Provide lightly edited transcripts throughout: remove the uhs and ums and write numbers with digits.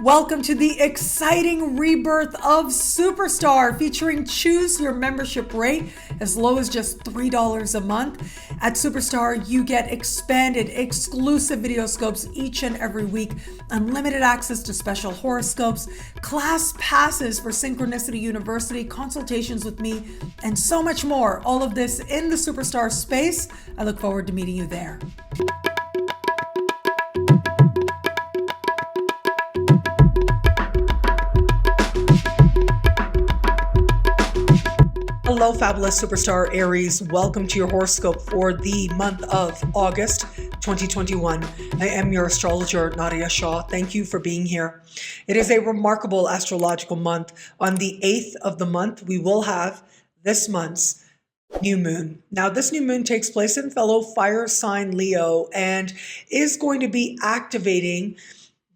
Welcome to the exciting rebirth of Superstar, featuring choose your membership rate as low as just $3 a month. At Superstar, you get expanded, exclusive video scopes each and every week, unlimited access to special horoscopes, class passes for Synchronicity University, consultations with me, and so much more. All of this in the Superstar space. I look forward to meeting you there. Hello, fabulous superstar Aries. Welcome to your horoscope for the month of August 2021. I am your astrologer, Nadiya Shah. Thank you for being here. It is a remarkable astrological month. On the 8th of the month, we will have this month's new moon. Now, this new moon takes place in fellow fire sign Leo and is going to be activating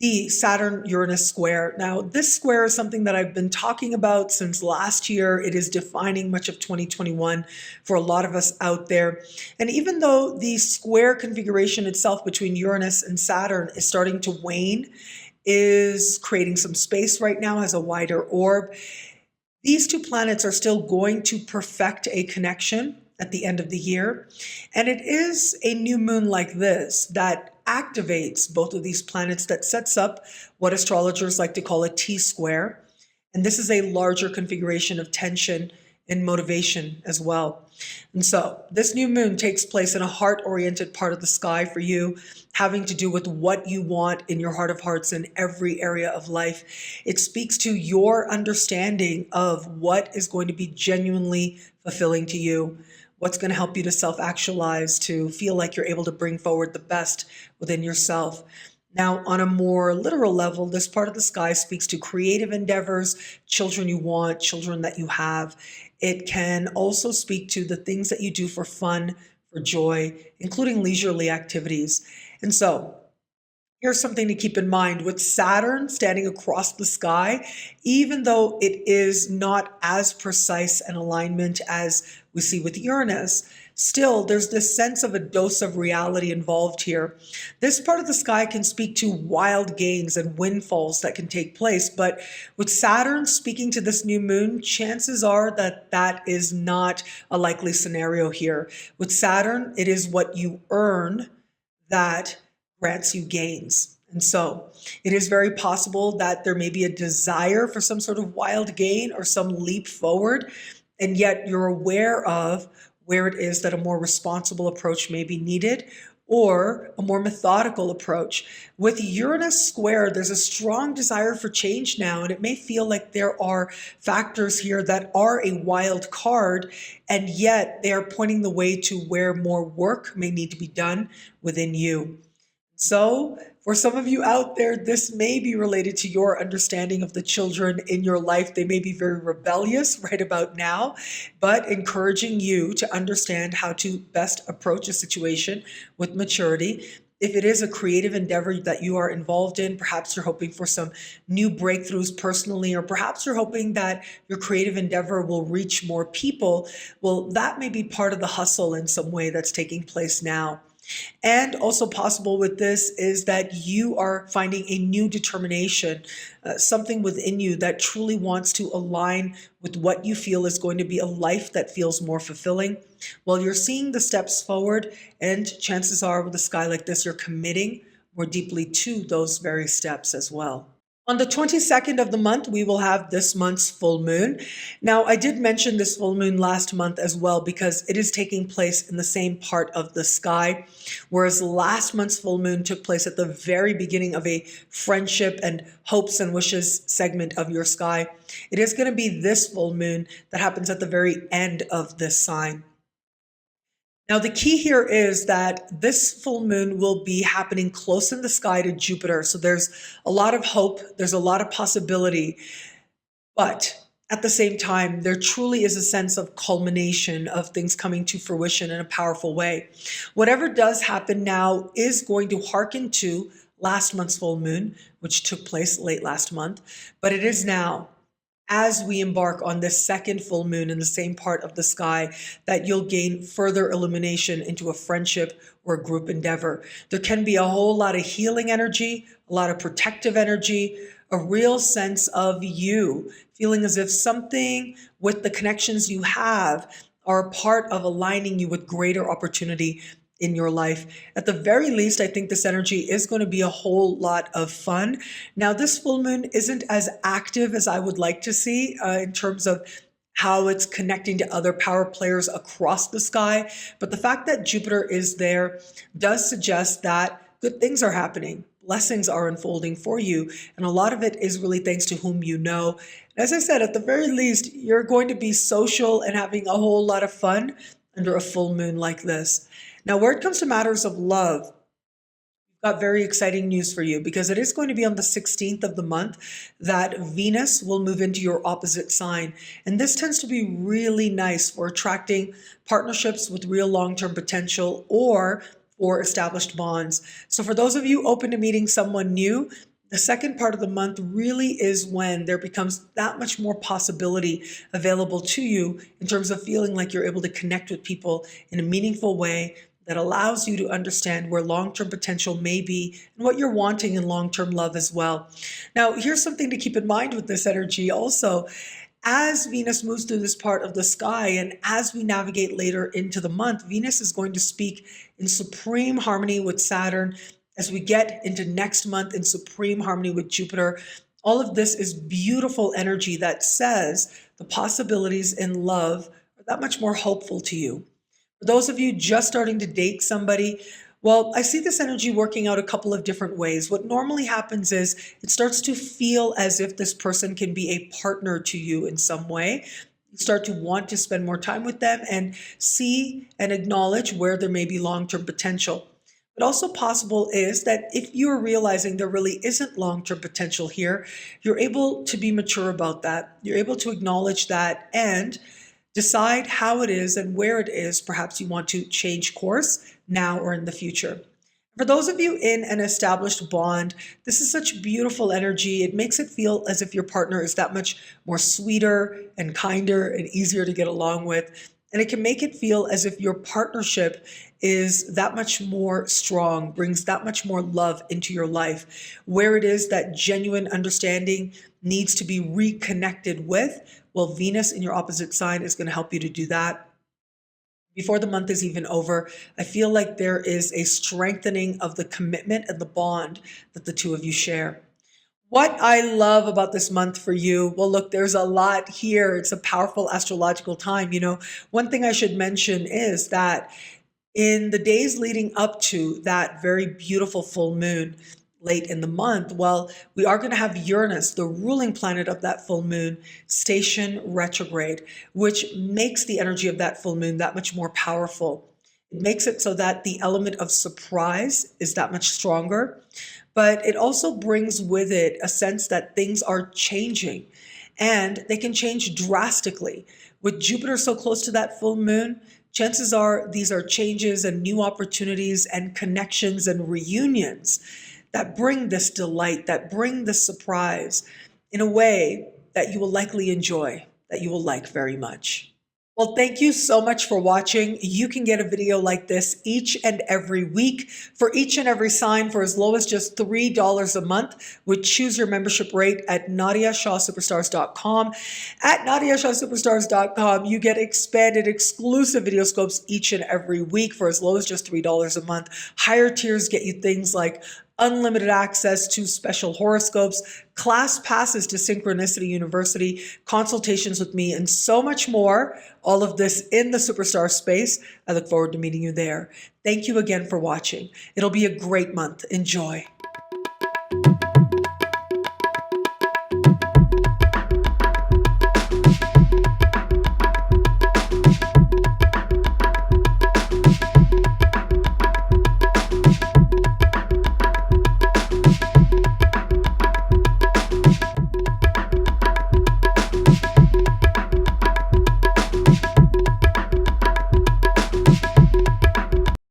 the Saturn-Uranus square. Now, this square is something that I've been talking about since last year. It is defining much of 2021 for a lot of us out there. And even though the square configuration itself between Uranus and Saturn is starting to wane, is creating some space right now as a wider orb, these two planets are still going to perfect a connection at the end of the year. And it is a new moon like this that activates both of these planets, that sets up what astrologers like to call a T-square. And this is a larger configuration of tension and motivation as well. And so this new moon takes place in a heart-oriented part of the sky for you, having to do with what you want in your heart of hearts in every area of life. It speaks to your understanding of what is going to be genuinely fulfilling to you, what's going to help you to self-actualize, to feel like you're able to bring forward the best within yourself. Now, on a more literal level, this part of the sky speaks to creative endeavors, children you want, children that you have. It can also speak to the things that you do for fun, for joy, including leisurely activities. And so, here's something to keep in mind. With Saturn standing across the sky, even though it is not as precise an alignment as we see with Uranus, still there's this sense of a dose of reality involved here. This part of the sky can speak to wild gains and windfalls that can take place, but with Saturn speaking to this new moon, chances are that that is not a likely scenario here. With Saturn, it is what you earn that grants you gains. And so it is very possible that there may be a desire for some sort of wild gain or some leap forward, and yet you're aware of where it is that a more responsible approach may be needed, or a more methodical approach. With Uranus square, there's a strong desire for change now, and it may feel like there are factors here that are a wild card, and yet they are pointing the way to where more work may need to be done within you. So, for some of you out there, this may be related to your understanding of the children in your life. They may be very rebellious right about now, but encouraging you to understand how to best approach a situation with maturity. If it is a creative endeavor that you are involved in, perhaps you're hoping for some new breakthroughs personally, or perhaps you're hoping that your creative endeavor will reach more people. Well, that may be part of the hustle in some way that's taking place now. And also possible with this is that you are finding a new determination, something within you that truly wants to align with what you feel is going to be a life that feels more fulfilling. Well, you're seeing the steps forward, and chances are with a sky like this, you're committing more deeply to those very steps as well. On the 22nd of the month, we will have this month's full moon. Now, I did mention this full moon last month as well because it is taking place in the same part of the sky, whereas last month's full moon took place at the very beginning of a friendship and hopes and wishes segment of your sky. It is going to be this full moon that happens at the very end of this sign. Now, the key here is that this full moon will be happening close in the sky to Jupiter. So there's a lot of hope, there's a lot of possibility, but at the same time, there truly is a sense of culmination of things coming to fruition in a powerful way. Whatever does happen now is going to hearken to last month's full moon, which took place late last month, but it is now. as we embark on this second full moon in the same part of the sky, that you'll gain further illumination into a friendship or a group endeavor. There can be a whole lot of healing energy, a lot of protective energy, a real sense of you, feeling as if something with the connections you have are a part of aligning you with greater opportunity in your life. At the very least, I think this energy is going to be a whole lot of fun. Now, this full moon isn't as active as I would like to see in terms of how it's connecting to other power players across the sky. But the fact that Jupiter is there does suggest that good things are happening. Blessings are unfolding for you. And a lot of it is really thanks to whom you know. And as I said, at the very least, you're going to be social and having a whole lot of fun under a full moon like this. Now, where it comes to matters of love, we've got very exciting news for you, because it is going to be on the 16th of the month that Venus will move into your opposite sign. And this tends to be really nice for attracting partnerships with real long-term potential or for established bonds. So for those of you open to meeting someone new, the second part of the month really is when there becomes that much more possibility available to you in terms of feeling like you're able to connect with people in a meaningful way that allows you to understand where long-term potential may be and what you're wanting in long-term love as well. Now, here's something to keep in mind with this energy also. As Venus moves through this part of the sky and as we navigate later into the month, Venus is going to speak in supreme harmony with Saturn. As we get into next month in supreme harmony with Jupiter, all of this is beautiful energy that says the possibilities in love are that much more hopeful to you. For those of you just starting to date somebody, well, I see this energy working out a couple of different ways. What normally happens is it starts to feel as if this person can be a partner to you in some way. You start to want to spend more time with them and see and acknowledge where there may be long-term potential. But also possible is that if you're realizing there really isn't long-term potential here, you're able to be mature about that. You're able to acknowledge that and decide how it is and where it is perhaps you want to change course now or in the future. For those of you in an established bond, this is such beautiful energy. It makes it feel as if your partner is that much more sweeter and kinder and easier to get along with. And it can make it feel as if your partnership is that much more strong, brings that much more love into your life. Where it is that genuine understanding needs to be reconnected with, well, Venus in your opposite sign is going to help you to do that. Before the month is even over, I feel like there is a strengthening of the commitment and the bond that the two of you share. What I love about this month for you, well, look, there's a lot here. It's a powerful astrological time. You know, one thing I should mention is that in the days leading up to that very beautiful full moon late in the month, well, we are going to have Uranus, the ruling planet of that full moon, station retrograde, which makes the energy of that full moon that much more powerful. It makes it so that the element of surprise is that much stronger, but it also brings with it a sense that things are changing and they can change drastically. With Jupiter so close to that full moon, chances are these are changes and new opportunities and connections and reunions that bring this delight, that bring this surprise in a way that you will likely enjoy, that you will like very much. Well, thank you so much for watching. You can get a video like this each and every week for each and every sign for as low as just $3 a month. Would choose your membership rate at NadiyaShahSuperstars.com. At NadiyaShahSuperstars.com, you get expanded exclusive video scopes each and every week for as low as just $3 a month. Higher tiers get you things like unlimited access to special horoscopes, class passes to Synchronicity University, consultations with me, and so much more. All of this in the Superstar space. I look forward to meeting you there. Thank you again for watching. It'll be a great month. Enjoy.